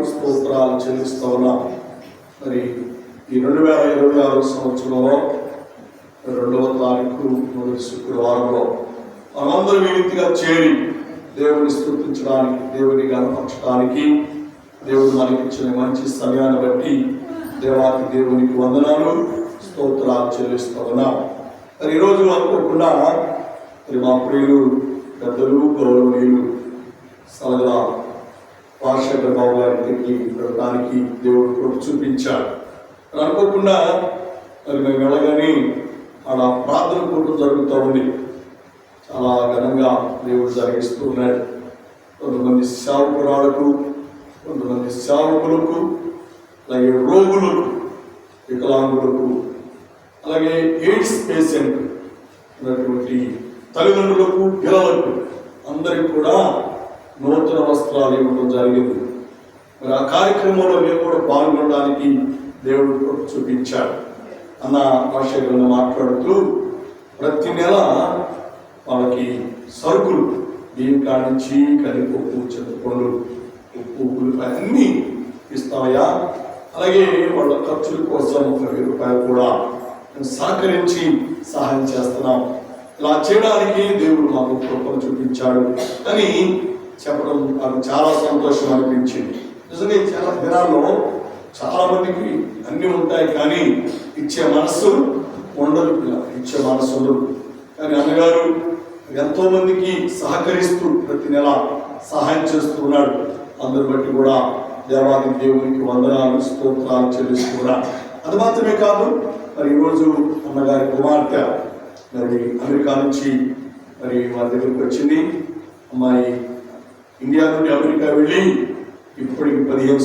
స్తోత్రాలు చెల్లిస్తా ఉన్నాం. మరి ఈ 2026 సంవత్సరంలో 2వ తారీఖు మొదటి శుక్రవారంలో మనందరం ఈ రీతిగా చేరి దేవుని స్తుతించడానికి, దేవుని గణపరచడానికి దేవుడు మనకి ఇచ్చిన మంచి సమయాన్ని బట్టి దేవునికి వందనాలు, స్తోత్రాలు చెల్లిస్తూ ఉన్నాం. మరి ఈరోజు అనుకోకుండా మరి మా ప్రియులు పెద్దలు గౌరవనీయులు సలగల రాజశేఖర బాబు గారికి వెళ్ళడానికి దేవుడు కూడా చూపించాడు. మరి అనుకోకుండా మరి మేము వెళ్ళగానే ఆడ ప్రార్థన కూటం జరుగుతూ ఉంది. చాలా ఘనంగా దేవుడు జరిగిస్తూ ఉన్నాడు. కొంతమంది సేవకురాలకు, కొంతమంది సేవకులకు, అలాగే రోగులకు, వికలాంగులకు, అలాగే ఎయిడ్స్ పేషెంట్ ఉన్నటువంటి తల్లిదండ్రులకు, పిల్లలకు అందరికి కూడా నూతన వస్త్రాలు ఇవ్వడం జరిగింది. మరి ఆ కార్యక్రమంలో మేము కూడా పాల్గొనడానికి దేవుడు చూపించాడు. అన్న రాజశేఖర్ మాట్లాడుతూ ప్రతి నెల వాళ్ళకి సరుకులు బియ్యం కానించి కందిపప్పు, చింతపండు, ఉప్పు, ఉల్లిపాయ అన్నీ ఇస్తామయ్యా. అలాగే వాళ్ళ ఖర్చుల కోసం 1000 రూపాయలు కూడా సహకరించి సహాయం చేస్తున్నాం. ఇలా చేయడానికి దేవుడు మాకు కృపను చూపించాడు అని చెప్పడం నాకు చాలా సంతోషం అనిపించింది. నిజంగా చాలా దినాల్లో చాలా మందికి అన్నీ ఉంటాయి కానీ ఇచ్చే మనస్సు ఉండదు. ఇచ్చే మనస్సు ఉండదు. కానీ అన్నగారు ఎంతో మందికి సహకరిస్తూ ప్రతి నెల సహాయం చేస్తూ ఉన్నాడు. అందరి బట్టి కూడా దేవునికి వందనాలు, స్తోత్రాలు చెల్లిస్తున్నా. అది మాత్రమే కాదు, మరి ఈరోజు అన్నగారి కుమార్తె మరి అమెరికా నుంచి మరి వారి దగ్గరికి వచ్చింది. అమ్మాయి ఇండియా నుండి అమెరికా వెళ్ళి ఇప్పటికి 15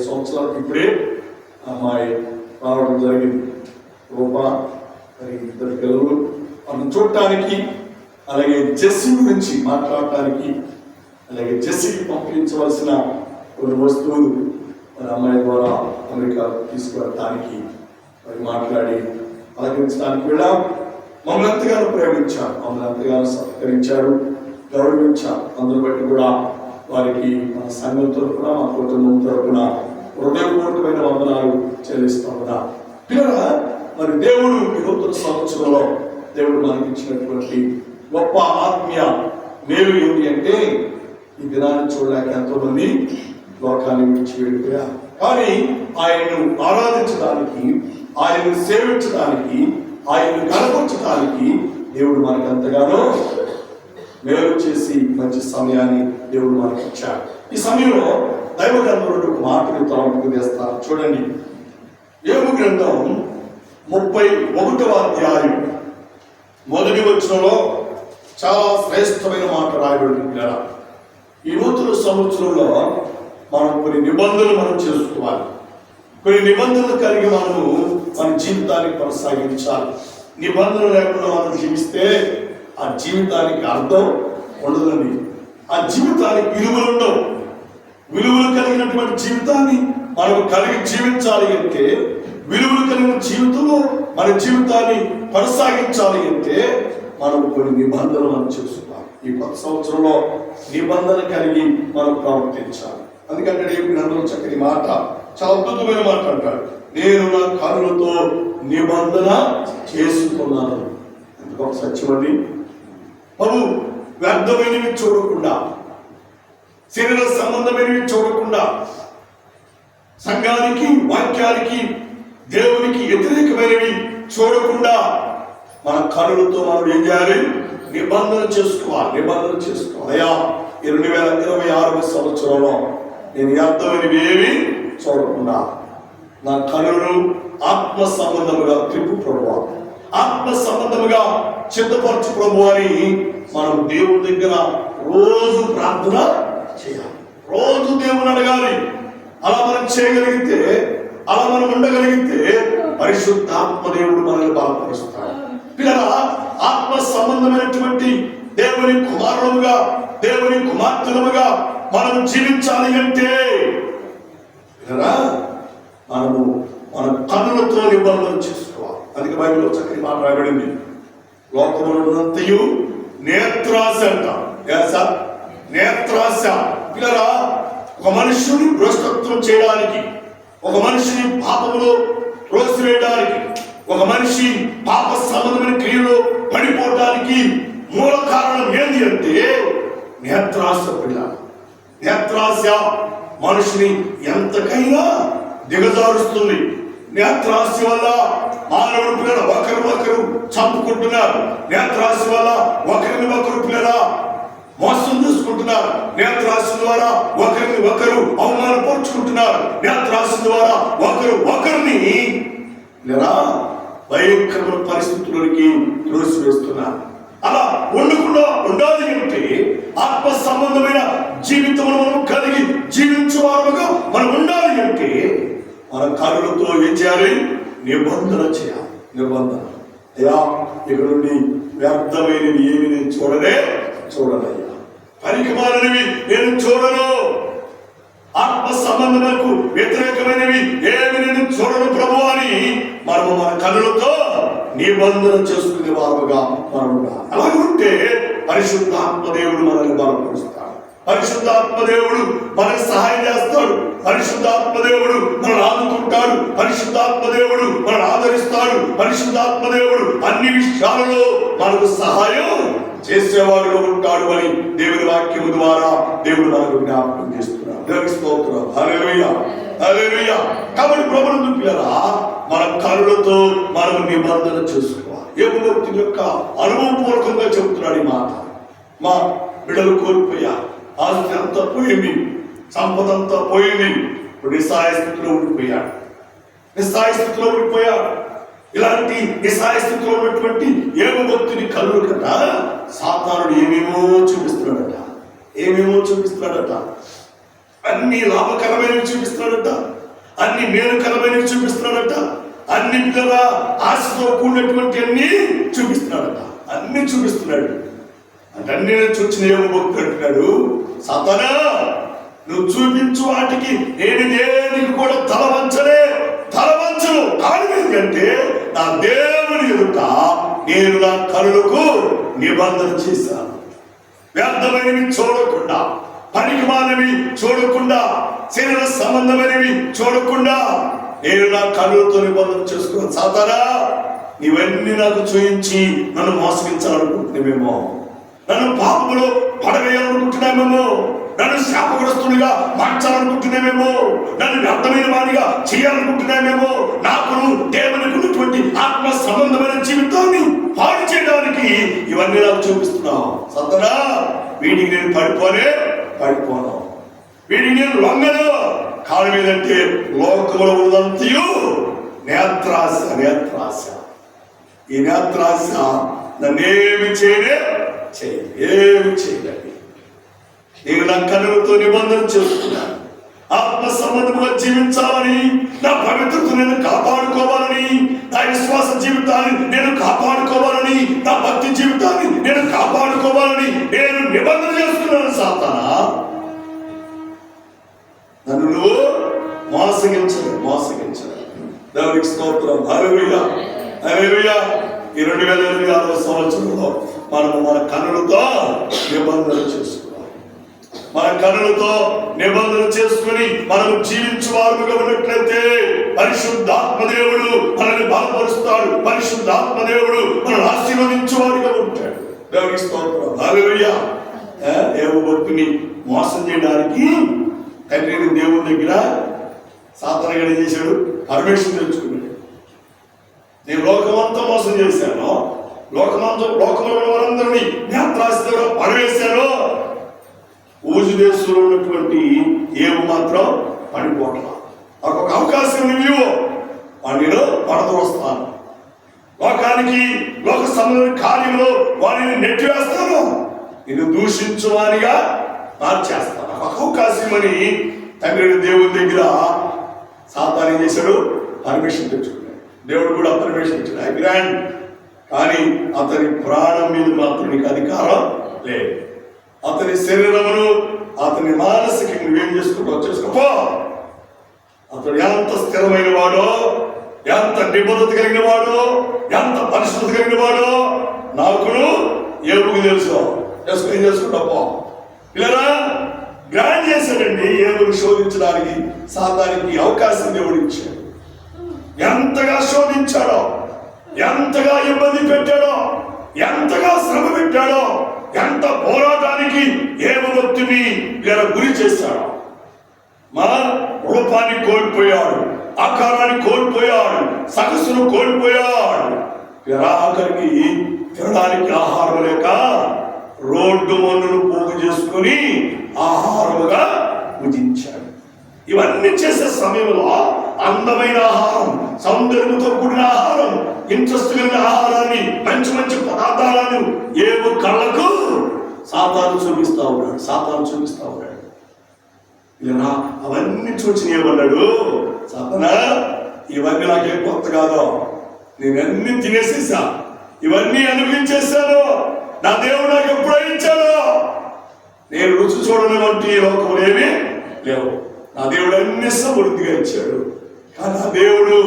సంవత్సరాలకు ఇప్పుడే అమ్మాయి రావడం జరిగింది. రూపా మరి 2 పిల్లలు. మనం చూడటానికి, అలాగే జెస్సీ గురించి మాట్లాడటానికి, అలాగే జెస్సీకి పంపించవలసిన కొన్ని వస్తువులు మరి అమ్మాయి ద్వారా అమెరికా తీసుకువెళ్ళటానికి మరి మాట్లాడి అలంకరించడానికి వెళ్ళాం. మమ్మల్ని ఎంతగానో ప్రేమించారు, మమ్మల్ని ఎంతగానో సత్కరించారు, గౌరవించారు. అందరి బట్టి కూడా వారికి మన సంఘం తరపున, మా కుటుంబం తరపున హృదయపూర్వకమైన వందనాలు చెల్లిస్తా ఉన్నా. పిల్లరా, మరి దేవుడు ఈ నూతన సంవత్సరంలో దేవుడు మనకి ఇచ్చినటువంటి గొప్ప ఆత్మీయ మేలు ఏంటి అంటే, ఈ దినాన్ని చూడలేక ఎంతో మంది లోకాన్ని విడిచి వెళ్ళిపోయారు. కానీ ఆయన్ను ఆరాధించడానికి, ఆయన్ను సేవించడానికి, ఆయన్ను కనపరచడానికి దేవుడు మనకు ఎంతగానో మేలు చేసి మంచి సమయాన్ని దేవుడు మనకి ఇచ్చాడు. ఈ సమయంలో దైవ గ్రంథంలో ఒక మాటను తలంపుకు తెస్తారు. చూడండి, యోబు గ్రంథం 31వ అధ్యాయం మొదటి వచనంలో చాలా శ్రేష్టమైన మాట రాయబడింది. ఈ నూతన సంవత్సరంలో మనం కొన్ని నిబంధనలు మనం చేసుకోవాలి. కొన్ని నిబంధనలు కలిగి మనము మన జీవితాన్ని కొనసాగించాలి. నిబంధనలు లేకుండా మనం జీవిస్తే ఆ జీవితానికి అర్థం ఉండదండి. ఆ జీవితానికి విలువలు ఉండవు. విలువలు కలిగినటువంటి జీవితాన్ని మనం కలిగి జీవించాలి అంటే, విలువలు కలిగిన జీవితంలో మన జీవితాన్ని కొనసాగించాలి అంటే మనం కొన్ని నిబంధనలు మనం చేసుకోవాలి. ఈ కొత్త సంవత్సరంలో నిబంధన కలిగి మనం ప్రవర్తించాలి. అందుకంటే గ్రంథంలో చక్కని మాట, చాలా అద్భుతమైన మాట అంటాడు, నేను నా కనులతో నిబంధన చేసుకున్నాను. ఎంత గొప్ప సత్యం అండి. బాబు, వ్యర్థమైనవి చూడకుండా, శరీర సంబంధమైనవి చూడకుండా, సంఘానికి, వాక్యానికి, దేవునికి వ్యతిరేకమైనవి చూడకుండా మన కనులతో మనం ఏం చేయాలి? నిబంధన చేసుకోవాలి. అయ్యా, 2026 సంవత్సరంలో నేను వ్యర్థమైనవి ఏమి చూడకుండా నా కనులు ఆత్మ సంబంధముగా త్రిప్పు ప్రభువా, ఆత్మ సంబంధముగా చిత్తపరచు ప్రభు అని మనం దేవుని దగ్గర రోజు ప్రార్థన చేయాలి. రోజు దేవుని అడగాలి. అలా మనం చేయగలిగితే, అలా మనం ఉండగలిగితే పరిశుద్ధాత్మ దేవుడు మనల్ని బలపరుస్తాడు. పిల్లల, ఆత్మ సంబంధమైనటువంటి దేవుని కుమారులుగా, దేవుని కుమార్తెలుగా మనం జీవించాలి అంటే పిల్లరా, మనము మన కన్నులతో నిబంధన చేసుకోవాలి. అందుకే బైబిల్లో చక్కని మాట రాయబడింది, లోకమునంతయు నేత్రాశ అంట. నేత్రాశ. పిల్లరా, ఒక మనుషుని భ్రష్టత్వం చేయడానికి, ఒక మనిషిని పాపములో త్రోసివేయడానికి, ఒక మనిషి పాప సంబంధమైన క్రియలో పడిపోవడానికి మూల కారణం ఏంటి అంటే నేత్రాశ. పిల్ల నేత్రాశ మనిషిని ఎంతకైనా దిగజారుస్తుంది. నేత్రాశ వల్ల మానవుడు పిల్లల ఒకరు చంపుకుంటున్నారు. నేత్రాశ వల్ల ఒకరిని ఒకరు పిల్లల మోసం చేసుకుంటున్నారు. నేత్రాశ ద్వారా ఒకరిని ఒకరు అవమానపరుచుకుంటున్నారు. నేత్రాశ ద్వారా ఒకరిని లేదా భయంకరమైన పరిస్థితులకి త్రోసివేస్తున్నారు. అలా ఉండకుండా ఉండాలి అంటే ఆత్మ సంబంధమైన జీవితం మనం కలిగి జీవించేవారుగా మనం ఉండాలి అంటే మన కళ్ళతో ఏం చేయాలి? నిబంధన చేయాలి. నిబంధన. అయ్యా, ఇక్కడ నుండి వ్యర్థమైనవి ఏమి నేను చూడనయ్యా, పనికిమాలినవి నేను చూడను, ఆత్మ సంబంధములకు వ్యతిరేకమైనవి ఏమి నేను చూడను ప్రభు అని మనము మన కళ్ళతో నిబంధన చేసుకునే వారుగా మనం ఉండాలి. అలాగే ఉంటే పరిశుద్ధాత్మ దేవుడు మనల్ని బలపరుస్తాడు. పరిశుద్ధాత్మ దేవుడు మనకు సహాయం చేస్తాడు. పరిశుద్ధాత్మ దేవుడు మనల్ని ఆదుకుంటాడు. పరిశుద్ధాత్మ దేవుడు మనల్ని ఆదరిస్తాడు. పరిశుద్ధాత్మ దేవుడు అన్ని విషయాలలో మనకు సహాయం చేసేవాడుగా ఉంటాడు అని దేవుని వాక్యము ద్వారా దేవుడు మనకు జ్ఞాపకం చేస్తున్నాడు. దేవుని స్తోత్రం. హల్లెలూయా, హల్లెలూయా. కాబట్టి ప్రభువును పిల్లరా, మన కళ్ళతో మనం నిబంధన చేసుకోవాలి. యోబు భక్తుని యొక్క అనుభవపూర్వకంగా చెబుతున్నాడు ఈ మాట. మా బిడ్డలు కోల్పోయారు, ఆస్తి అంతా పోయింది, సంపద అంతా పోయింది, ఇప్పుడు నిస్సహాయ స్థితిలో ఉండిపోయాడు. ఇలాంటి నిస్సహాయ స్థితిలో ఉన్నటువంటి యోబు భక్తుని కళ్ళు కదా సాతానుడు ఏమేమో చూపిస్తున్నాడట. అన్ని లాభకరమైనవి చూపిస్తున్నాడట, అన్ని మేలుకరమైనవి చూపిస్తున్నాడట, అన్ని పిల్లల ఆశతో కూడినటువంటి అన్ని చూపిస్తున్నాడు. అంటే అన్ని చూచిన యోబు భక్తుడు అంటున్నాడు, సాతానా నువ్వు చూపించు వాటికి నేను దేనికి కూడా తలవంచను. కారణం ఏంటంటే నా దేవుని ఎదుట నేను నా కనులకు నిబంధన చేశాను. వ్యర్థమైనవి చూడకుండా, పనికిమాలినవి చూడకుండా, శరీర సంబంధమైనవి చూడకుండా నేను నా కనులతో నిబంధన చేసుకున్నాను. సాతానా నీవన్నీ నాకు చూయించి నన్ను మోసగించాలనుకుంటున్నామేమో, నన్ను పాపములో పడవేయాలనుకుంటున్నామేమో, నన్ను శాపగ్రస్తునిగా మార్చాలనుకుంటున్నామేమో, నన్ను వ్యర్థమైన వాడిగా చేయాలనుకుంటున్నామేమో, నాకు దేవునికి ఉన్నటువంటి ఆత్మ సంబంధమైన జీవితాన్ని పాడు చేయడానికి ఇవన్నీ నాకు చూపిస్తున్నావు. సాతానా వీటికి నేను పడిపోను, వీటికి నేను లొంగను. కారణం ఏదంటే లోకములో ఉన్నంతయు నేత్రాశ. ఈ నేత్రాశ నన్నేమి చేయలేదు. నేను నా కన్నులతో నిబంధన చేస్తున్నాను. ఆత్మ సంబంధంగా జీవించాలని, నా పవిత్రతను నేను కాపాడుకోవాలని, నా విశ్వాస జీవితాన్ని నేను కాపాడుకోవాలని, నా భక్తి జీవితాన్ని నేను కాపాడుకోవాలని నేను నిబంధన చేస్తున్నాను. సాతానా నన్ను నువ్వు మోసగించలేదు. దేవునికి స్తోత్రం. హల్లెలూయా, హల్లెలూయా. ఈ 2026వ సంవత్సరంలో మనము మన కన్నులతో నిబంధన చేసుకుని మనము జీవించువారుగా ఉన్నట్లయితే పరిశుద్ధాత్మ దేవుడు మనల్ని బలపరుస్తాడు. పరిశుద్ధాత్మ దేవుడు మనల్ని ఆశీర్వదించేవాడుగా ఉంటాడు. దేవునికి స్తోత్రం. హల్లెలూయా. యోబు భక్తుని మోసం చేయడానికి తండ్రిని దేవుని దగ్గర సాతాను ఏం చేశాడు? పర్మిషన్ తెచ్చుకున్నాడు. నేను లోకమంతా మోసం చేశాను, లోకంలో వారందరినీ నేత్రాశతో పడవేశాను. ఊజు దేశంలో ఉన్నటువంటి యోబు మాత్రం పడిపోట్ల. నాకు ఒక అవకాశం నువ్వు వాడిని పడదోస్తాను, లోక సంబంధ కార్యంలో వాడిని నెట్టివేస్తాను, నిన్ను దూషించువానిగా మార్చేస్తాను. ఒక అవకాశం అని తండ్రి దేవుని దగ్గర సాతాను ఏం చేశాడు? పర్మిషన్ తెచ్చుకున్నాడు. దేవుడు కూడా పర్మిషన్ ఇచ్చాడు, ఐ గ్రాంట్. కానీ అతని ప్రాణం మీద మాత్రం నీకు అధికారం లేదు. అతని శరీరమును, అతని మానసికంగా నువ్వేం చేసుకోపో. అతడు ఎంత స్థిరమైన వాడో, ఎంత నిబద్ధత కలిగిన వాడో, ఎంత పరిశుద్ధత కలిగిన వాడో నాకును యోబుకు తెలుసు. ఏం చేసుకుంటాపో. పిల్లరా, గ్రాండ్ చేశాడండి. ఏబును శోధించడానికి సాతానికి అవకాశం దేవుడు ఇచ్చాడు. ఎంతగా శోధించాడో, ఎంతగా ఇబ్బంది పెట్టాడో, ఎంతగా శ్రమ పెట్టాడో, ఎంత పోరాటానికి ఏబు భక్తిని ఇలా గురి చేశాడో. మా రూపాన్ని కోల్పోయాడు, ఆకారాన్ని కోల్పోయాడు, సగసును కోల్పోయాడు. ఆఖరికి తినడానికి ఆహారం లేక రోడ్డు మన్నును పోగు చేసుకుని ఆహారముగా భుజించాడు. ఇవన్నీ చేసే సమయంలో అందమైన ఆహారం, సౌందర్యంతో కూడిన ఆహారం, ఇంట్రెస్ట్ కలిగిన ఆహారాన్ని, మంచి మంచి పదార్థాలను ఏవో కళ్ళకు సాతాను చూపిస్తా ఉన్నాడు. ఇలా అవన్నీ చూసి ఏమన్నాడు, సాతానా ఇవన్నీ నాకేం కొత్త కాదు, నేనన్నీ తినేసేసా, ఇవన్నీ అనుభవించేశాను, నా దేవుడు నాకు ఎప్పుడో ఇచ్చాడు, నేను రుచి చూడని వంటి లోకములు ఏమీ లేవు, నా దేవుడు అన్ని సమృద్ధిగా ఇచ్చాడు. కానీ నా దేవుడు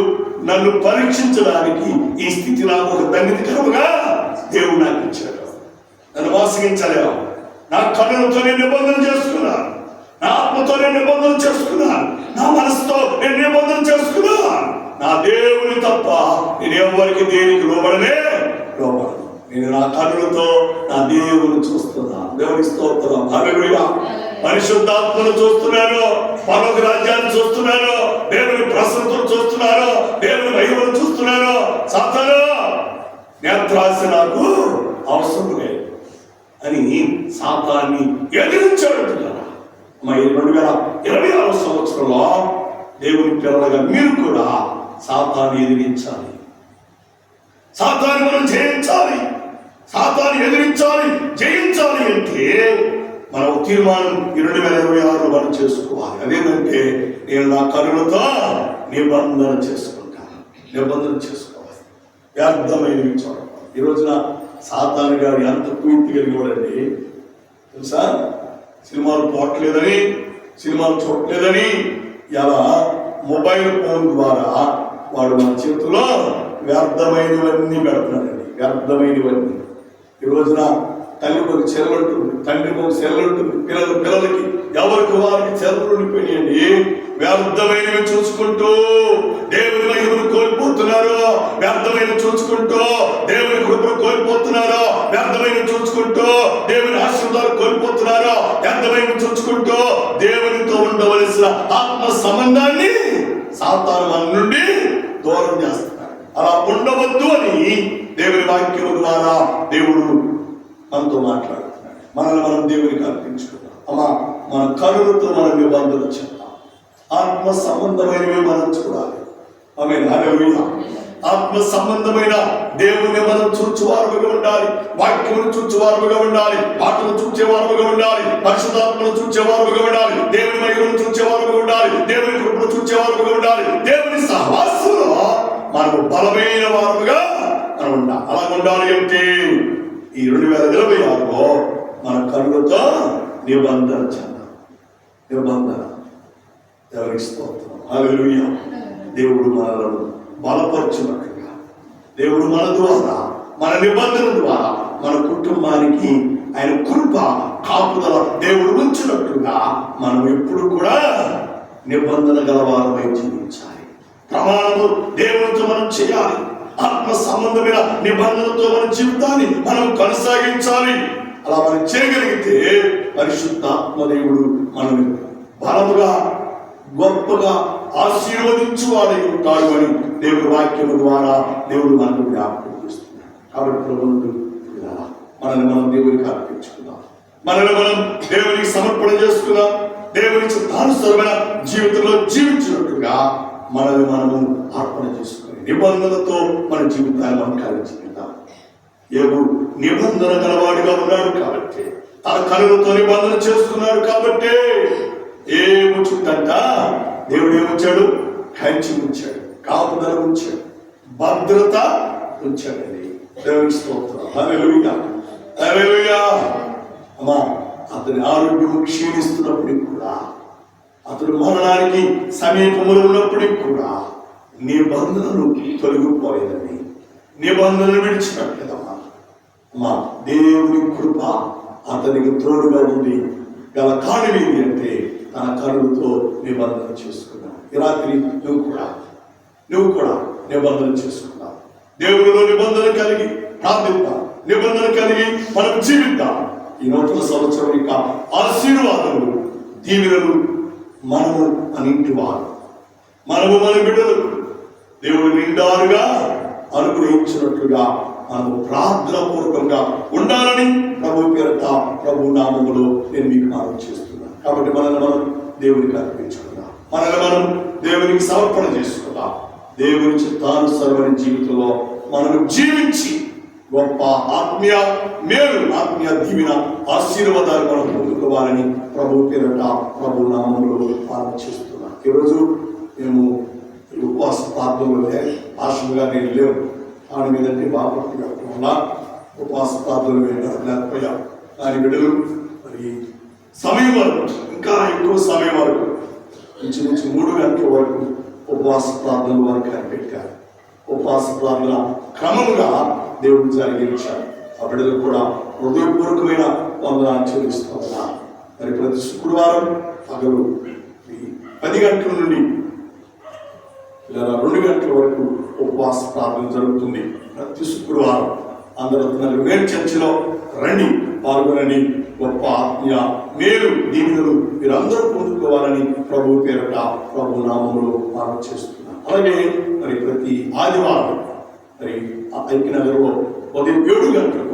నన్ను పరీక్షించడానికి ఈ స్థితి నాకు ఒక దండికరముగా దేవుడు నాకు ఇచ్చాడు. నన్ను మోసగించలేవు. నా కన్నులతో నేను నిబంధన చేసుకున్నాను, నా ఆత్మతో నేను నిబంధన చేసుకున్నాను, నా మనసుతో నేను నిబంధన చేసుకున్నాను. నా దేవుని తప్ప నేను ఎవరికి దేనికి లోబడను. నేను నా కన్నులతో నా దేవుని చూస్తున్నాను. దేవుని స్తోత్రం. హల్లెలూయా. పరిశుద్ధాత్మను చూస్తున్నాను, పరలోక రాజ్యాన్ని చూస్తున్నాను, దేవుని ప్రసన్నతను చూస్తున్నాను, దేవుని మహిమను చూస్తున్నాను. సాతాను నేత్రాశ నాకు అవసరం లేదు అని సాతాన్ని ఎదిరించాడు. 2026 సంవత్సరంలో దేవుని పిల్లలుగా మీరు కూడా సాతాన్ని ఎదిరించాలి, సాతాన్ని మనం జయించాలి, సాతాన్ని ఎదిరించాలి, జయించాలి అంటే మనం తీర్మానం 2026 మనం చేసుకోవాలి. అదేంటంటే నేను నా కరుణతో నిబంధన చేసుకోవాలి. వ్యర్థమైనవి చూడాలి. ఈ రోజున సాతాను గారు ఎంత పూర్తి కలిగివాడండి తెలుసా? సినిమాలు పోవట్లేదని, సినిమాలు చూడట్లేదని ఇలా మొబైల్ ఫోన్ ద్వారా వాడు మన చేతిలో వ్యర్థమైనవన్నీ పెడుతున్నాడండి. వ్యర్థమైనవన్నీ ఈ రోజున తల్లికి ఒక చెల్లు ఉంటుంది, తండ్రికి ఒక చెల్లు ఉంటుంది, పిల్లలకి ఎవరికి వారికి చెల్లు ఉండిపోయినాయండి. వ్యర్థమైనవి చూసుకుంటూ దేవుని మహిమను కోల్పోతున్నారు, వ్యర్థమైన చూసుకుంటూ దేవుని కృపను కోల్పోతున్నారు, వ్యర్థమైన చూసుకుంటూ దేవుని ఆశీర్వాదాలు కోల్పోతున్నారు, వ్యర్థమైన చూసుకుంటూ దేవునితో ఉండవలసిన ఆత్మ సంబంధాన్ని సాతాను మన నుండి దూరం చేస్తున్నారు. అలా ఉండవద్దు అని దేవుని వాక్యం ద్వారా దేవుడు మనతో మాట్లాడుతున్నాడు. మనల్ని మనం దేవునికి అర్పించుకుందాం. అమ్మా, మన కరుణతో మనం నిబంధన చెప్తాం. ఆత్మ సంబంధమైనవి మనం చూడాలి. ఆమేన్. హల్లెలూయా. ఆత్మ సంబంధమైన దేవుని మనం చూచువారుగా ఉండాలి, వాక్యమును చూచువారుగా ఉండాలి, పాటలు చూచేవారుగా ఉండాలి, పరిశుద్ధాత్మను చూచేవారుగా ఉండాలి, దేవుని మహిమను చూచేవారుగా ఉండాలి, దేవుని కృపను చూచేవారుగా ఉండాలి, దేవుని సహవాసంలో మనము బలమైన వారుగా మనం ఉండాలి. అలా ఉండాలి అంటే ఈ 2026లో మన కరుణతో నిబంధన చెందాలి. నిబంధన దేవునికి స్తోత్రం. హల్లెలూయా. దేవుడు మనలను బలపరచున్నట్లుగా, దేవుడు మన ద్వారా, మన నిబంధన ద్వారా మన కుటుంబానికి ఆయన కృప కాపుదల దేవుడు ఉంచినట్లుగా మనం ఎప్పుడు కూడా నిబంధన గలవారమై జీవించాలి. ప్రమాణము దేవునితో మనం చేయాలి. ఆత్మ సంబంధమైన నిబంధనతో మన జీవితాన్ని మనం కొనసాగించాలి. అలా మనం చేయగలిగితే పరిశుద్ధాత్మ దేవుడు మనల్ని బలముగా గొప్పగా ఆశీర్వదించువాడై ఉంటాడు అని దేవుడి వాక్యము ద్వారా దేవుడు మనకు జ్ఞాపకం చేస్తున్నాడు. కాబట్టి ప్రభువును మనల్ని మనం దేవునికి అర్పించుకుందాం, మనల్ని మనం దేవునికి సమర్పణ చేసుకుందాం. దేవుని చిత్తానుసారమైన జీవితంలో జీవించినట్టుగా మనల్ని మనము అర్పణ చేసుకుని నిబంధనతో మన జీవితాన్ని మనం కలిగిద్దాం. యోబు నిబంధన గలవాడిగా ఉన్నాడు కాబట్టి, తన కనులతో నిబంధన చేసుకున్నాడు కాబట్టి ఏముంటుందంట, దేవుడు ఏముంచాడు? కంచి ఉంచాడు, కాపుదల ఉంచాడు, భద్రత ఉంచాడండి. దేవుని స్తోత్రం. హల్లెలూయా. హల్లెలూయా. అమ్మా, అతని ఆరోగ్యం క్షీణిస్తున్నప్పటికి కూడా, అతడు మరణానికి సమీపంలో ఉన్నప్పటికి కూడా నిబంధనలు తొలగిపోలేదని, నిబంధనలు విడిచిపెట్టలేదమ్మా. అమ్మా, దేవుని కృప అతనికి తోడుగా ఉంది. గల కారణం ఏంటి అంటే తన కరువుతో నిబంధన చేసుకున్నావు. ఈ రాత్రి నువ్వు కూడా నిబంధన చేసుకున్నావు. దేవుడిలో నిబంధన కలిగి ప్రార్థిద్దాం, నిబంధన కలిగి మనం జీవిద్దాం. ఈ నూతన సంవత్సరం యొక్క ఆశీర్వాదములు, దీవెనలు మనము అన్నింటి వారు, మనము మన బిడ్డలకు దేవుడు నిండారుగా అనుగ్రహించినట్లుగా మనము ప్రార్థన పూర్వకంగా ఉండాలని ప్రభు పేరట ప్రభు నామములో నేను మీకు మనం చేస్తున్నాను. కాబట్టి మనల్ని మనం దేవునికి అర్పించుకుందాం, మనల్ని మనం దేవునికి సమర్పణ చేసుకుందాం. దేవుని చిత్తానుసరమైన జీవితంలో మనము జీవించి గొప్ప ఆత్మీయ మేలు, ఆత్మీయ దీవెన, ఆశీర్వాదాలు మనం పొందుకోవాలని ప్రభు పేరట ప్రభు నామములో మనం చేస్తున్నాం. ఈరోజు మేము ఉపవాస ప్రార్థనలో ఆశలుగా నేను లేవు, దాని మీదంటే బాపట్టుగా ఉన్నా ఉపవాస ప్రార్థనలు లేకపోయా దాని బిడ్డలు మరి సమయం వరకు, ఇంకా ఎక్కువ సమయం వరకు ఇంచుమించు 3 గంటల వరకు ఉపవాస ప్రార్థనలు వారికి కనిపెట్టారు. ఉపవాస ప్రార్థన క్రమంగా దేవుడు జరిగించాడు. ఆ బిడ్డలు కూడా హృదయపూర్వకమైన వందనాలు చెల్లిస్తున్నా. మరి ప్రతి శుక్రవారం పగలు 10 గంటల నుండి 2 గంటల వరకు ఉపవాస ప్రార్థన జరుగుతుంది. ప్రతి శుక్రవారం అందరూ వేరు చర్చిలో రండి, పాల్గొనండి. గొప్ప ఆత్మీయ మేలు దీవెనలు మీరందరూ పొందుకోవాలని ప్రభు పేరట ప్రభు నామములో మనం చేస్తున్నాం. అలాగే మరి ప్రతి ఆదివారం మరి ఐక్యనగర్లో ఉదయం 7 గంటలకు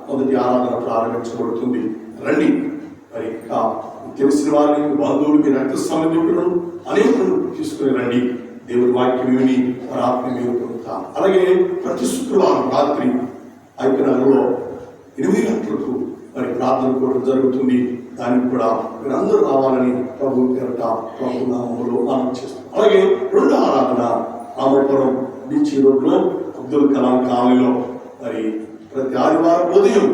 మొదటి ఆరాధన ప్రారంభించబడుతుంది. రండి. మరి ఇంకా తెలిసిన వారిని, బంధువులు, మీ రక్త సంబంధికులను అనేకులను తీసుకుని రండి. దేవుడి వాక్యం విని వారి ఆత్మ మీరు పొందుతాం. అలాగే ప్రతి శుక్రవారం రాత్రి ఐక్యనగర్లో 8 గంటలకు మరి ప్రార్థన కూడా జరుగుతుంది. దానికి కూడా మీరందరూ రావాలని ప్రభు పేరట ప్రభు నామములో మనం చేస్తాం. అలాగే 2వ ఆరాధన రామపురం బీచ్ రోడ్లో అబ్దుల్ కలాం కాలనీలో మరి ప్రతి ఆదివారం ఉదయం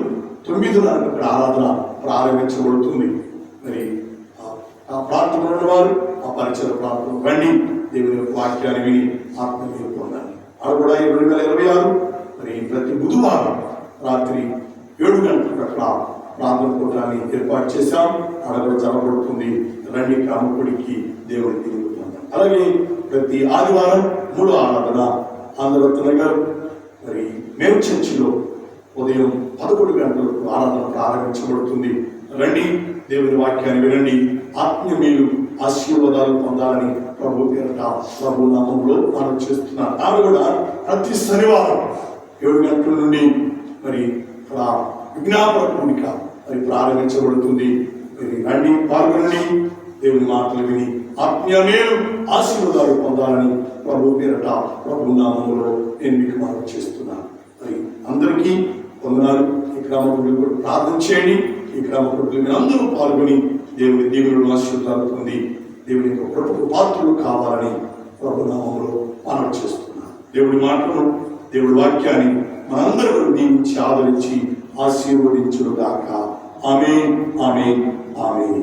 9:30 ఇక్కడ ఆరాధన ప్రారంభించబడుతుంది. మరి ఆ ప్రాంతంలో ఉన్నవారు ఆ పరిచయ ప్రాంతం రండి, దేవుని వాక్యాన్ని విని ఆత్మ మీరు పొందండి. అది కూడా 2026 మరి ప్రతి బుధవారం రాత్రి 7 గంటలకు అక్కడ ప్రార్థన కూటాన్ని ఏర్పాటు చేశాం. అక్కడ జరగబడుతుంది. రండి, కామకుడికి దేవుని దేవుడు పొందండి. అలాగే ప్రతి ఆదివారం 3వ ఆరాధన ఆంధ్రనగర్ మరి మేము చర్చిలో ఉదయం 11 గంటలకు ఆరాధన ప్రారంభించబడుతుంది. రండి, దేవుని వాక్యాన్ని వినండి, ఆత్మీయ మేలు ఆశీర్వాదాలు పొందాలని ప్రభు పేరట ప్రభు నామంలో మనం చేస్తున్నాం. ఆమె కూడా ప్రతి శనివారం 7 గంటల నుండి మరి అక్కడ విజ్ఞాపన కూడిక మరి ప్రారంభించబడుతుంది. మరి రండి, పాల్గొనండి, దేవుని మాటలు విని ఆత్మీయ మేలు ఆశీర్వాదాలు పొందాలని ప్రభు పేరట ప్రభు నామంలో నేను మీకు మనం చేస్తున్నాను. మరి అందరికీ వందనాలు. ఈ గ్రామ కుటుంబం కూడా ప్రార్థన చేయండి. ఈ గ్రామ కుటుంబం మీరు అందరూ పాల్గొని దేవుని దీవులను ఆశీర్వాదాలు పొంది దేవుని యొక్క కృపకు పాత్రలు కావాలని ప్రభు నామంలో మనం చేస్తున్నాం. దేవుడి మాటను, దేవుడి వాక్యాన్ని మనందరూ దీవించి ఆదరించి ఆశీర్వదించును గాక. ఆమేన్, ఆమేన్, ఆమేన్.